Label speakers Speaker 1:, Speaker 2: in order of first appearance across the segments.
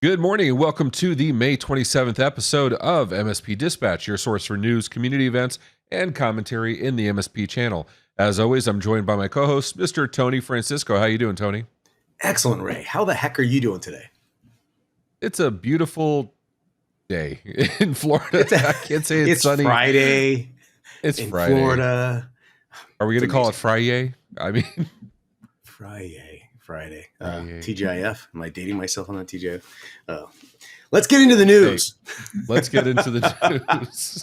Speaker 1: Good morning and welcome to the May 27th episode of MSP Dispatch, your source for news, community events, and commentary in the MSP channel. As always, I'm joined by my co-host, Mr. Tony Francisco. How you doing, Tony?
Speaker 2: Excellent, Ray. How the heck are you doing today?
Speaker 1: It's a beautiful day in Florida. I can't say it's sunny.
Speaker 2: Friday.
Speaker 1: It's
Speaker 2: in
Speaker 1: Friday.
Speaker 2: Florida.
Speaker 1: Are we going to call it Friday? I mean,
Speaker 2: Friday. TGIF. Am I dating myself on that TGIF? Let's get into the news.
Speaker 1: Hey, let's get into the news.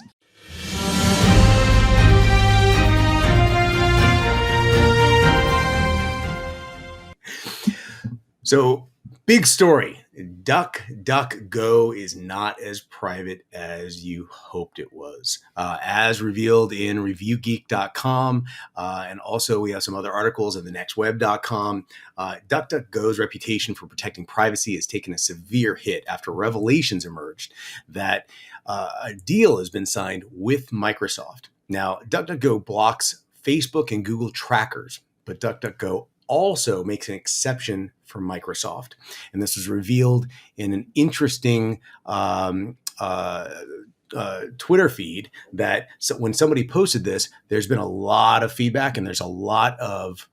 Speaker 2: So, big story. DuckDuckGo is not as private as you hoped it was. As revealed in reviewgeek.com, and also we have some other articles in thenextweb.com, DuckDuckGo's reputation for protecting privacy has taken a severe hit after revelations emerged that a deal has been signed with Microsoft. Now, DuckDuckGo blocks Facebook and Google trackers, but DuckDuckGo also makes an exception for Microsoft. And this was revealed in an interesting Twitter feed that when somebody posted this, there's been a lot of feedback and there's a lot of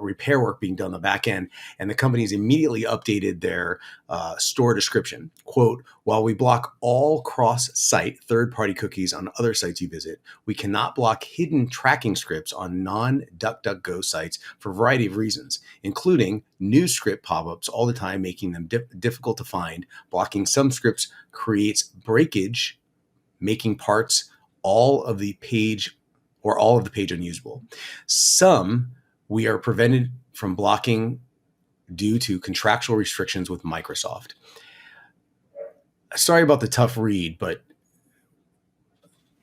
Speaker 2: repair work being done on the back end. And the company's immediately updated their store description. Quote, while we block all cross-site third-party cookies on other sites you visit, we cannot block hidden tracking scripts on non-DuckDuckGo sites for a variety of reasons, including new script pop-ups all the time, making them difficult to find. Blocking some scripts creates breakage, making all of the page unusable. Some we are prevented from blocking due to contractual restrictions with Microsoft. Sorry about the tough read, but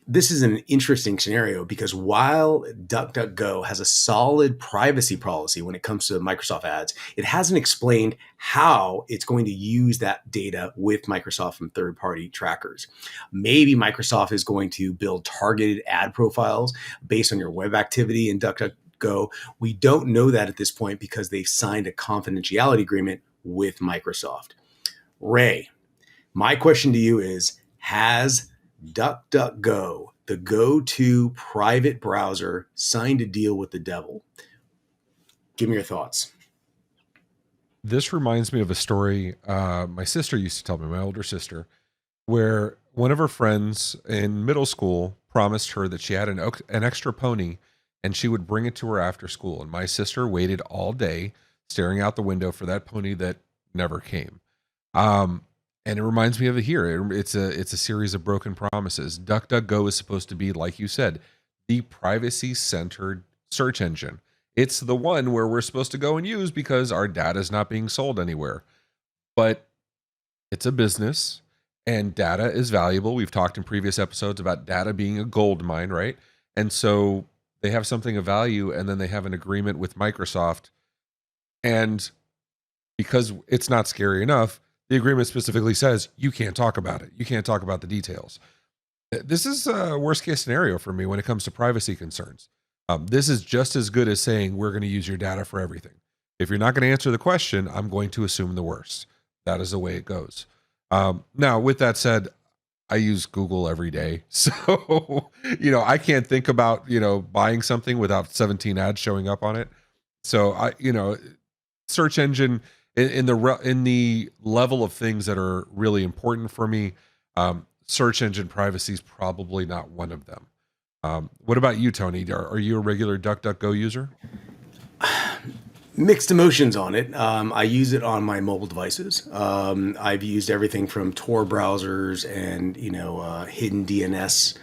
Speaker 2: this is an interesting scenario because while DuckDuckGo has a solid privacy policy when it comes to Microsoft ads, it hasn't explained how it's going to use that data with Microsoft from third-party trackers. Maybe Microsoft is going to build targeted ad profiles based on your web activity in DuckDuckGo. We don't know that at this point because they've signed a confidentiality agreement with Microsoft. Ray, my question to you is, has DuckDuckGo, the go-to private browser, signed a deal with the devil? Give me your thoughts.
Speaker 1: This reminds me of a story my sister used to tell me, my older sister, where one of her friends in middle school promised her that she had an extra pony and she would bring it to her after school. And my sister waited all day staring out the window for that pony that never came. And it reminds me of it here. It's a series of broken promises. DuckDuckGo is supposed to be, like you said, the privacy-centered search engine. It's the one where we're supposed to go and use because our data is not being sold anywhere. But it's a business and data is valuable. We've talked in previous episodes about data being a gold mine, right? And so they have something of value, and then they have an agreement with Microsoft. And because it's not scary enough, the agreement specifically says you can't talk about it. You can't talk about the details. This is a worst case scenario for me when it comes to privacy concerns. This is just as good as saying we're going to use your data for everything. If you're not going to answer the question, I'm going to assume the worst. That is the way it goes. Now, with that said, I use Google every day. So, I can't think about, buying something without 17 ads showing up on it. So search engine in the level of things that are really important for me, search engine privacy is probably not one of them. What about you, Tony? Are you a regular DuckDuckGo user?
Speaker 2: Mixed emotions on it. I use it on my mobile devices. I've used everything from Tor browsers and hidden DNS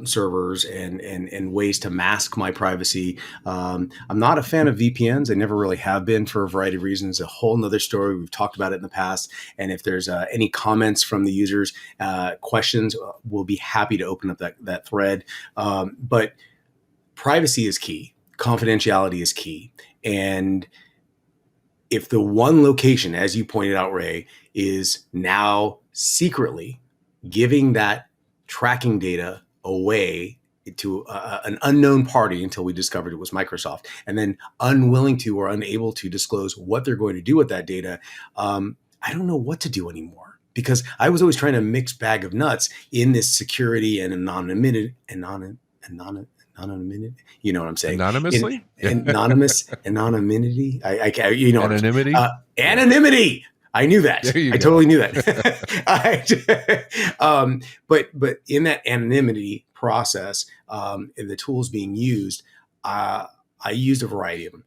Speaker 2: servers and ways to mask my privacy. I'm not a fan of VPNs. I never really have been for a variety of reasons. A whole nother story. We've talked about it in the past. And if there's any comments from the users, questions, we'll be happy to open up that thread. But privacy is key. Confidentiality is key. And if the one location, as you pointed out, Ray, is now secretly giving that tracking data away to an unknown party until we discovered it was Microsoft, and then unwilling to or unable to disclose what they're going to do with that data, I don't know what to do anymore, because I was always trying to mix bag of nuts in this security and anonymity, you know what I'm saying?
Speaker 1: Anonymously?
Speaker 2: In anonymity. You know what I'm saying?
Speaker 1: Anonymity?
Speaker 2: Anonymity. I knew that.
Speaker 1: There you
Speaker 2: I
Speaker 1: go.
Speaker 2: totally knew that. But in that anonymity process, and the tools being used, I used a variety of them.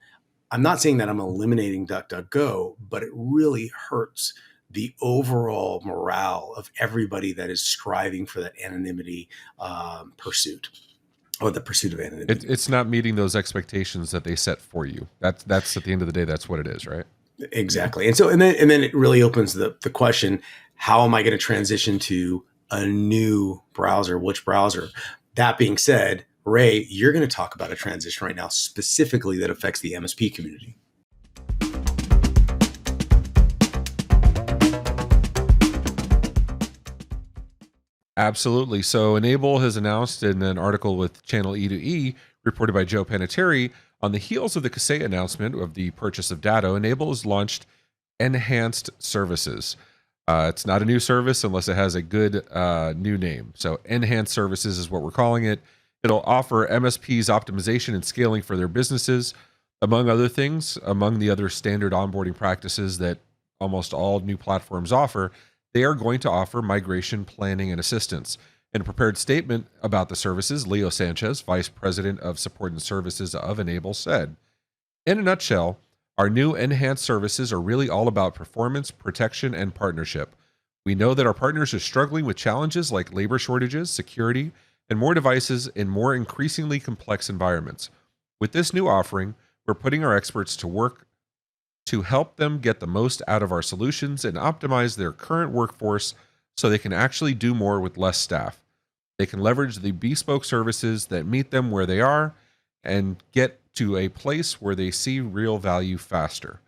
Speaker 2: I'm not saying that I'm eliminating DuckDuckGo, but it really hurts the overall morale of everybody that is striving for that anonymity pursuit, or the pursuit of anonymity.
Speaker 1: It's not meeting those expectations that they set for you. That's at the end of the day, that's what it is, right?
Speaker 2: Exactly. And then it really opens the question, how am I going to transition to a new browser? Which browser? That being said, Ray, you're going to talk about a transition right now specifically that affects the MSP community.
Speaker 1: Absolutely. So Enable has announced in an article with Channel E2E, reported by Joe Panettiere, on the heels of the Kaseya announcement of the purchase of Datto, Enable has launched enhanced services. It's not a new service unless it has a good new name. So enhanced services is what we're calling it. It'll offer MSPs optimization and scaling for their businesses, among other things. Among the other standard onboarding practices that almost all new platforms offer, they are going to offer migration planning and assistance. In a prepared statement about the services, Leo Sanchez, Vice President of Support and Services of Enable, said, "In a nutshell, our new enhanced services are really all about performance, protection, and partnership. We know that our partners are struggling with challenges like labor shortages, security, and more devices in more increasingly complex environments. With this new offering, we're putting our experts to work to help them get the most out of our solutions and optimize their current workforce so they can actually do more with less staff. They can leverage the bespoke services that meet them where they are and get to a place where they see real value faster."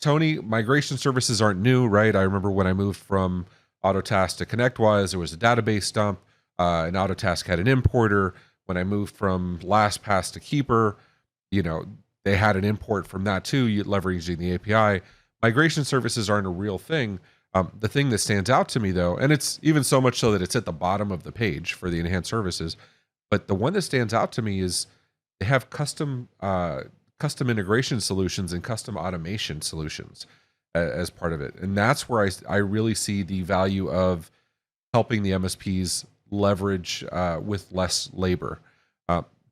Speaker 1: Tony, migration services aren't new, right? I remember when I moved from Autotask to ConnectWise, there was a database dump, and Autotask had an importer. When I moved from LastPass to Keeper, they had an import from that too, leveraging the API. Migration services aren't a real thing. The thing that stands out to me, though, and it's even so much so that it's at the bottom of the page for the enhanced services, but the one that stands out to me is they have custom integration solutions and custom automation solutions as part of it. And that's where I really see the value of helping the MSPs leverage with less labor.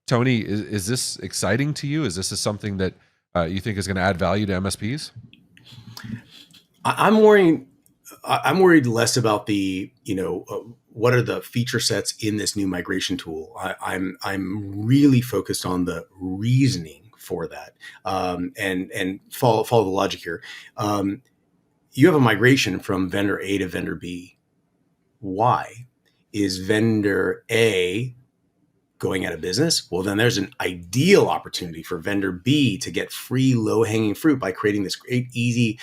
Speaker 1: Tony, is this exciting to you? Is this something that you think is going to add value to MSPs?
Speaker 2: I'm worried less about the, what are the feature sets in this new migration tool. I'm really focused on the reasoning for that, and follow the logic here. You have a migration from vendor A to vendor B. Why? Is vendor A going out of business? Well, then there's an ideal opportunity for vendor B to get free low-hanging fruit by creating this great, easy,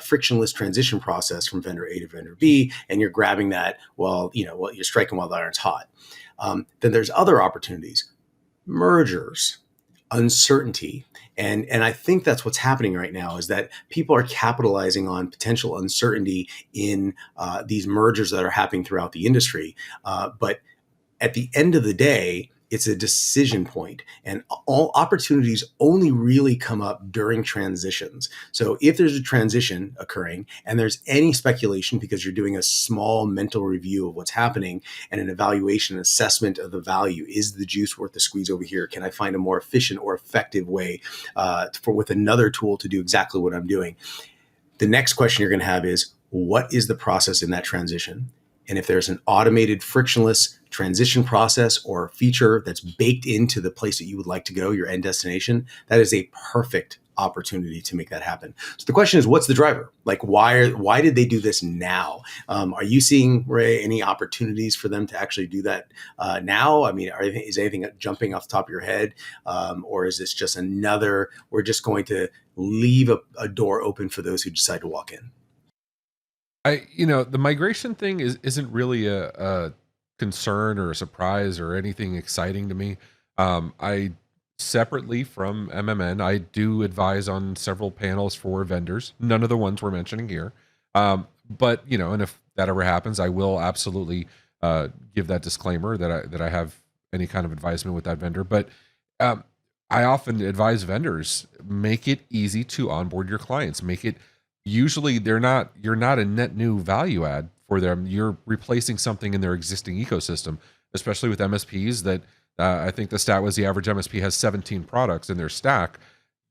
Speaker 2: frictionless transition process from vendor A to vendor B, and you're grabbing that while you're striking while the iron's hot. Then there's other opportunities, mergers, uncertainty, and I think that's what's happening right now, is that people are capitalizing on potential uncertainty in these mergers that are happening throughout the industry, but at the end of the day, it's a decision point, and all opportunities only really come up during transitions. So if there's a transition occurring and there's any speculation, because you're doing a small mental review of what's happening and an evaluation, assessment of the value, is the juice worth the squeeze over here? Can I find a more efficient or effective way with another tool to do exactly what I'm doing? The next question you're going to have is, what is the process in that transition? And if there's an automated, frictionless transition process or feature that's baked into the place that you would like to go, your end destination, that is a perfect opportunity to make that happen. So the question is, what's the driver? Like, why did they do this now? Are you seeing, Ray, any opportunities for them to actually do that now? I mean, is anything jumping off the top of your head? Or is this just we're just going to leave a door open for those who decide to walk in?
Speaker 1: The migration thing isn't really a concern or a surprise or anything exciting to me. I separately from MMN, I do advise on several panels for vendors, none of the ones we're mentioning here. But and if that ever happens, I will absolutely give that disclaimer that I have any kind of advisement with that vendor. But um, I often advise vendors, make it easy to onboard your clients. Make it usually you're not a net new value add for them. You're replacing something in their existing ecosystem, especially with MSPs that I think the stat was the average MSP has 17 products in their stack.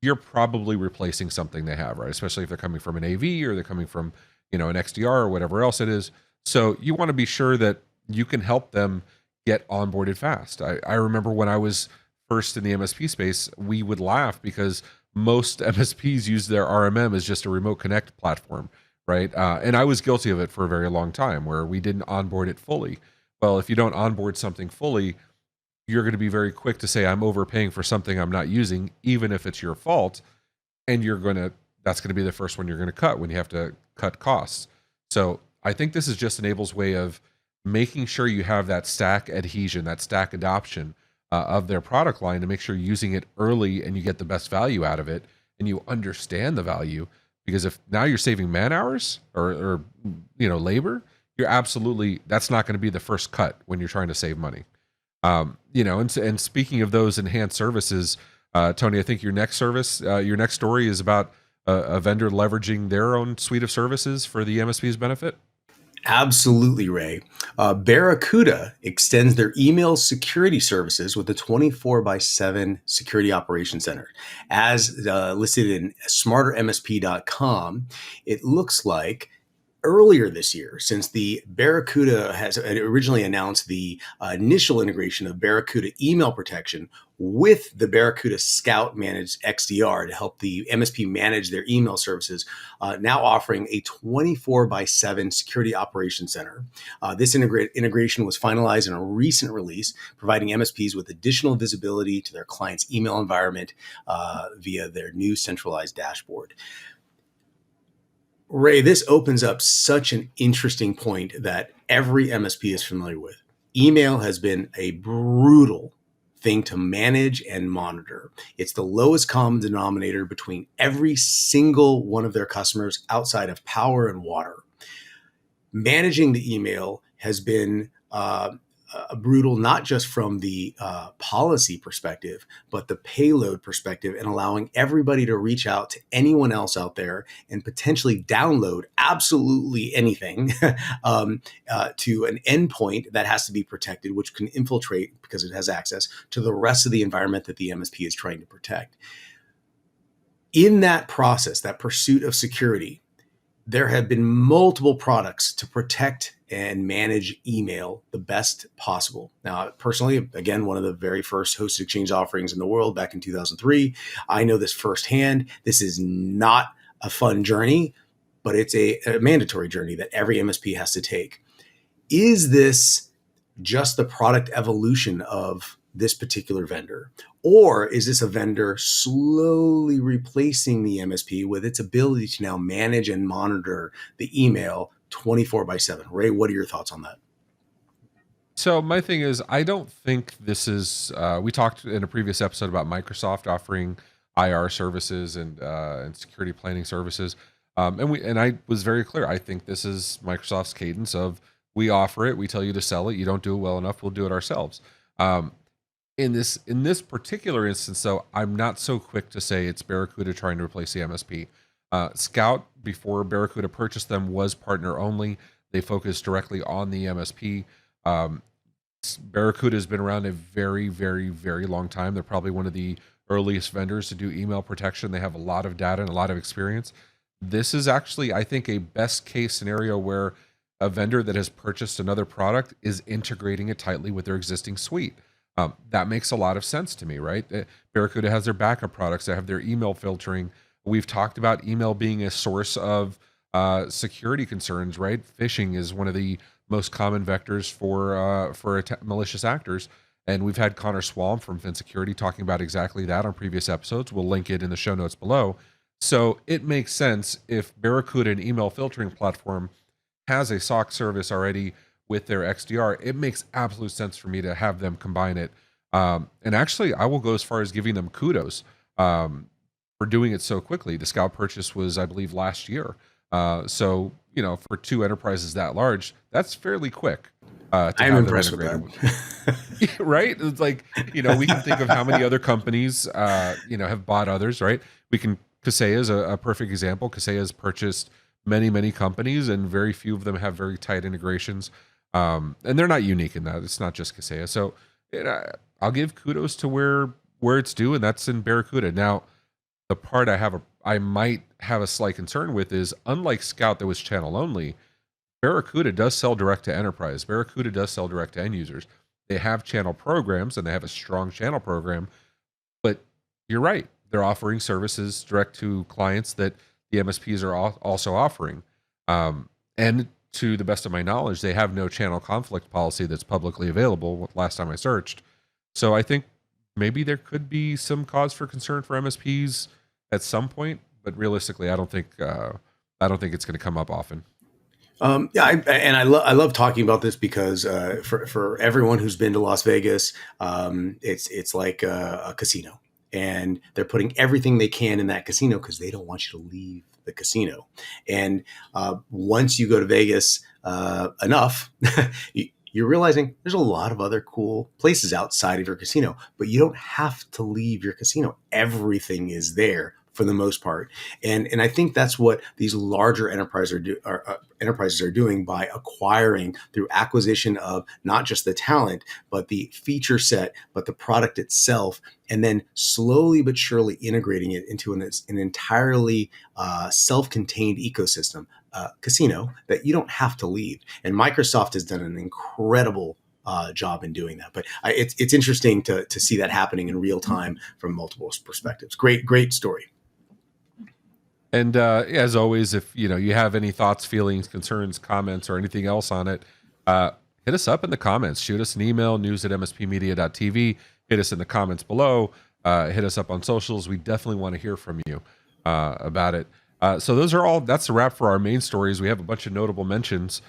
Speaker 1: You're probably replacing something they have, right? Especially if they're coming from an AV or they're coming from, an XDR or whatever else it is. So you want to be sure that you can help them get onboarded fast. I remember when I was first in the MSP space, we would laugh because most MSPs use their RMM as just a remote connect platform, right? And I was guilty of it for a very long time where we didn't onboard it fully. Well, if you don't onboard something fully, you're going to be very quick to say, I'm overpaying for something I'm not using, even if it's your fault. And that's going to be the first one you're going to cut when you have to cut costs. So I think this is just Enable's way of making sure you have that stack adhesion, that stack adoption of their product line to make sure you're using it early and you get the best value out of it and you understand the value. Because if now you're saving man hours or labor, that's not going to be the first cut when you're trying to save money. And speaking of those enhanced services, Tony, I think your next story is about a vendor leveraging their own suite of services for the MSP's benefit.
Speaker 2: Absolutely, Ray. Barracuda extends their email security services with a 24/7 security operations center. As listed in smartermsp.com, it looks like earlier this year, since the Barracuda has originally announced the initial integration of Barracuda email protection with the Barracuda Scout managed XDR to help the MSP manage their email services, now offering a 24/7 security operations center. This integration was finalized in a recent release, providing MSPs with additional visibility to their clients' email environment via their new centralized dashboard. Ray, this opens up such an interesting point that every MSP is familiar with. Email has been a brutal thing to manage and monitor. It's the lowest common denominator between every single one of their customers outside of power and water. Managing the email has been brutal, not just from the policy perspective, but the payload perspective, and allowing everybody to reach out to anyone else out there and potentially download absolutely anything to an endpoint that has to be protected, which can infiltrate because it has access to the rest of the environment that the MSP is trying to protect. In that process, that pursuit of security, there have been multiple products to protect and manage email the best possible. Now, personally, again, one of the very first hosted exchange offerings in the world back in 2003. I know this firsthand. This is not a fun journey, but it's a mandatory journey that every MSP has to take. Is this just the product evolution of this particular vendor? Or is this a vendor slowly replacing the MSP with its ability to now manage and monitor the email 24/7? Ray, what are your thoughts on that?
Speaker 1: So my thing is, I don't think this is. We talked in a previous episode about Microsoft offering IR services and security planning services, and I was very clear. I think this is Microsoft's cadence of we offer it, we tell you to sell it. You don't do it well enough, we'll do it ourselves. In this particular instance, though, I'm not so quick to say it's Barracuda trying to replace the MSP. Scout, before Barracuda purchased them, was partner only. They focused directly on the MSP. Barracuda has been around a very, very, very long time. They're probably one of the earliest vendors to do email protection. They have a lot of data and a lot of experience. This is actually, I think, a best case scenario where a vendor that has purchased another product is integrating it tightly with their existing suite. That makes a lot of sense to me, right? Barracuda has their backup products that have their email filtering. We've talked about email being a source of security concerns, right? Phishing is one of the most common vectors for malicious actors. And we've had Connor Swalm from FinSecurity talking about exactly that on previous episodes. We'll link it in the show notes below. So it makes sense if Barracuda, an email filtering platform, has a SOC service already with their XDR, it makes absolute sense for me to have them combine it. And actually, I will go as far as giving them kudos for doing it so quickly. The Scout purchase was, I believe, last year. So, for two enterprises that large, that's fairly quick to
Speaker 2: I am
Speaker 1: have them
Speaker 2: impressed with
Speaker 1: integrated with.
Speaker 2: that.
Speaker 1: Right? It's like, we can think of how many other companies, have bought others, right? Kaseya is a perfect example. Kaseya has purchased many, many companies, and very few of them have very tight integrations. And they're not unique in that. It's not just Kaseya. So I'll give kudos to where it's due, and that's in Barracuda. Now, the part I might have a slight concern with is, unlike Scout that was channel only, Barracuda does sell direct to enterprise. Barracuda does sell direct to end users. They have channel programs, and they have a strong channel program. But you're right. They're offering services direct to clients that the MSPs are also offering. And to the best of my knowledge, they have no channel conflict policy that's publicly available last time I searched. So I think maybe there could be some cause for concern for MSPs at some point, but realistically, I don't think it's going to come up often.
Speaker 2: Yeah, I love talking about this because for everyone who's been to Las Vegas, it's like a casino, and they're putting everything they can in that casino because they don't want you to leave the casino. And once you go to Vegas enough, you're realizing there's a lot of other cool places outside of your casino, but you don't have to leave your casino. Everything is there for the most part, and I think that's what these larger enterprises are doing by acquiring through acquisition of not just the talent, but the feature set, but the product itself, and then slowly but surely integrating it into an entirely self-contained ecosystem, casino that you don't have to leave. And Microsoft has done an incredible job in doing that. But it's interesting to see that happening in real time from multiple perspectives. Great story.
Speaker 1: And as always, if you have any thoughts, feelings, concerns, comments, or anything else on it, hit us up in the comments. Shoot us an email, news@mspmedia.tv. Hit us in the comments below. Hit us up on socials. We definitely want to hear from you about it. So that's a wrap for our main stories. We have a bunch of notable mentions.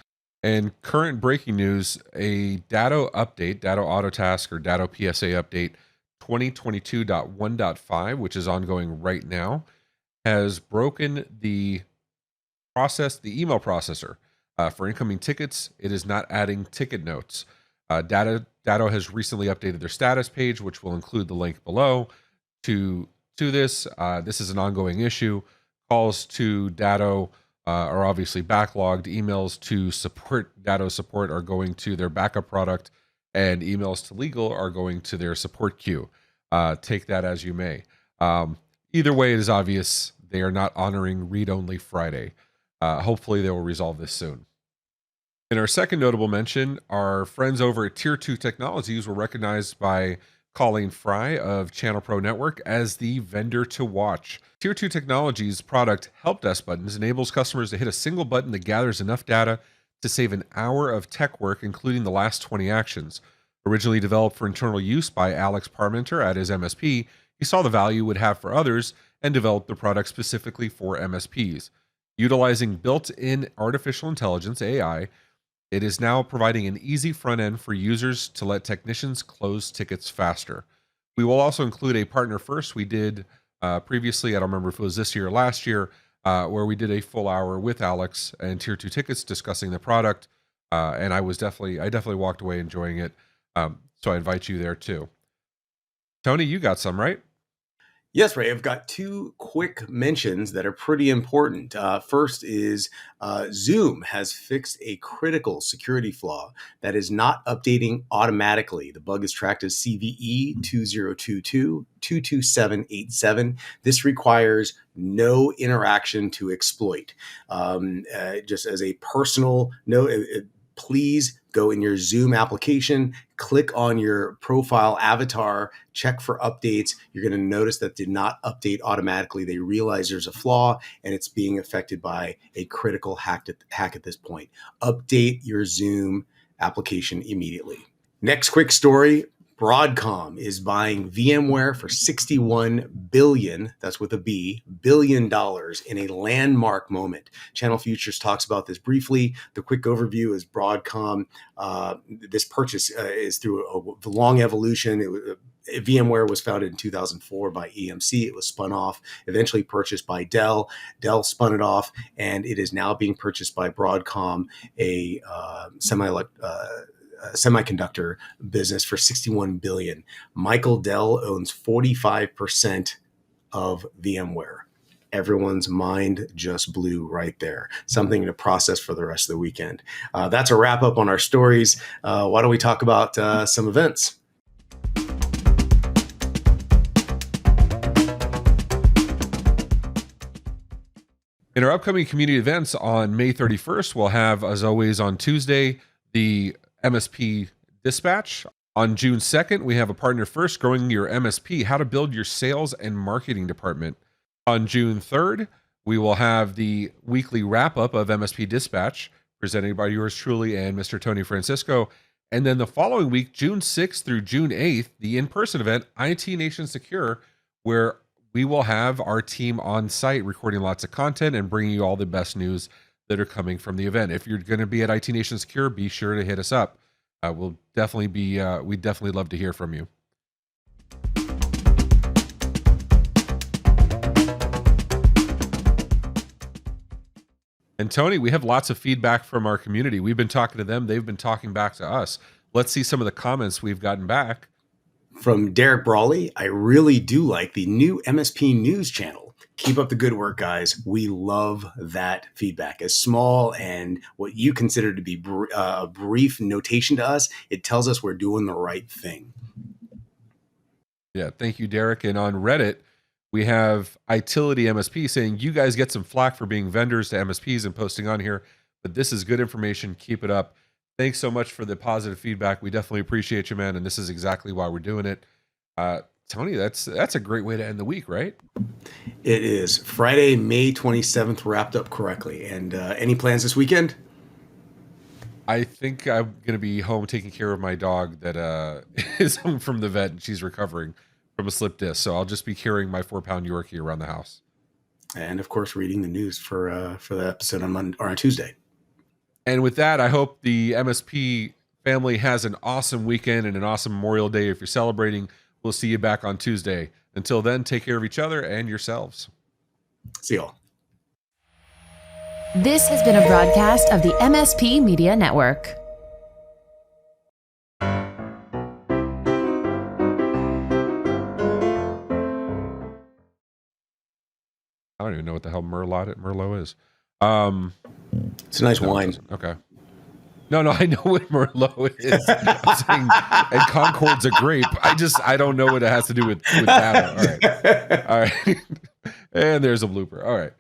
Speaker 1: And current breaking news, a Datto update, Datto Autotask or Datto PSA update 2022.1.5, which is ongoing right now, has broken the email processor for incoming tickets. It is not adding ticket notes. Datto has recently updated their status page, which will include the link below to this. This is an ongoing issue. Calls to Datto are obviously backlogged. Emails to Datto support are going to their backup product, and emails to legal are going to their support queue. Take that as you may. Either way, it is obvious they are not honoring read-only Friday. Hopefully, they will resolve this soon. In our second notable mention, our friends over at Tier 2 Technologies were recognized by Colleen Fry of Channel Pro Network as the vendor to watch. Tier 2 Technologies product Help Desk Buttons enables customers to hit a single button that gathers enough data to save an hour of tech work, including the last 20 actions. Originally developed for internal use by Alex Parmenter at his MSP, he saw the value it would have for others and developed the product specifically for MSPs. Utilizing built-in artificial intelligence, AI, it is now providing an easy front end for users to let technicians close tickets faster. We will also include a partner first. We did previously, I don't remember if it was this year or last year, where we did a full hour with Alex and Tier 2 Tickets discussing the product. And I definitely walked away enjoying it. So I invite you there too. Tony, you got some, right?
Speaker 2: Yes, Ray, I've got two quick mentions that are pretty important. First is Zoom has fixed a critical security flaw that is not updating automatically. The bug is tracked as CVE 2022-22787. This requires no interaction to exploit. Just as a personal note, please go in your Zoom application, click on your profile avatar, check for updates. You're going to notice that did not update automatically. They realize there's a flaw and it's being affected by a critical hack at this point. Update your Zoom application immediately. Next quick story. Broadcom is buying VMware for $61 billion, that's with a B, billion dollars in a landmark moment. Channel Futures talks about this briefly. The quick overview is Broadcom. This purchase is through a long evolution. VMware was founded in 2004 by EMC. It was spun off, eventually purchased by Dell. Dell spun it off, and it is now being purchased by Broadcom, a semiconductor business, for $61 billion. Michael Dell owns 45% of VMware. Everyone's mind just blew right there. Something to process for the rest of the weekend. That's a wrap up on our stories. Why don't we talk about some events?
Speaker 1: In our upcoming community events on May 31st, we'll have, as always, on Tuesday, the MSP Dispatch. On June 2nd, we have a Partner First, Growing Your MSP, How to Build Your Sales and Marketing Department. On June 3rd, we will have the weekly wrap-up of MSP Dispatch, presented by yours truly and Mr. Tony Francisco. And then the following week, June 6th through June 8th, the in-person event, IT Nation Secure, where we will have our team on site recording lots of content and bringing you all the best news that are coming from the event. If you're going to be at IT Nation Secure, be sure to hit us up. We'd definitely love to hear from you. And Tony, we have lots of feedback from our community. We've been talking to them. They've been talking back to us. Let's see some of the comments we've gotten back.
Speaker 2: From Derek Brawley, I really do like the new MSP news channel. Keep up the good work, guys. We love that feedback. As small and what you consider to be a brief notation to us, it tells us we're doing the right thing.
Speaker 1: Yeah, thank you, Derek. And on Reddit, we have Itility MSP saying, you guys get some flack for being vendors to MSPs and posting on here, but this is good information. Keep it up. Thanks so much for the positive feedback. We definitely appreciate you, man. And this is exactly why we're doing it. Tony, that's a great way to end the week, right?
Speaker 2: It is. Friday, May 27th, wrapped up correctly. And any plans this weekend?
Speaker 1: I think I'm going to be home taking care of my dog that is home from the vet, and she's recovering from a slip disc. So I'll just be carrying my 4-pound Yorkie around the house. And,
Speaker 2: of course, reading the news for the episode on Tuesday.
Speaker 1: And with that, I hope the MSP family has an awesome weekend and an awesome Memorial Day if you're celebrating. We'll see you back on Tuesday. Until then, take care of each other and yourselves.
Speaker 2: See y'all.
Speaker 3: This has been a broadcast of the MSP Media Network.
Speaker 1: I don't even know what the hell Merlot is.
Speaker 2: It's a nice wine.
Speaker 1: Okay. No, I know what Merlot is. I'm saying, and Concord's a grape. I don't know what it has to do with that. All right. And there's a blooper. All right.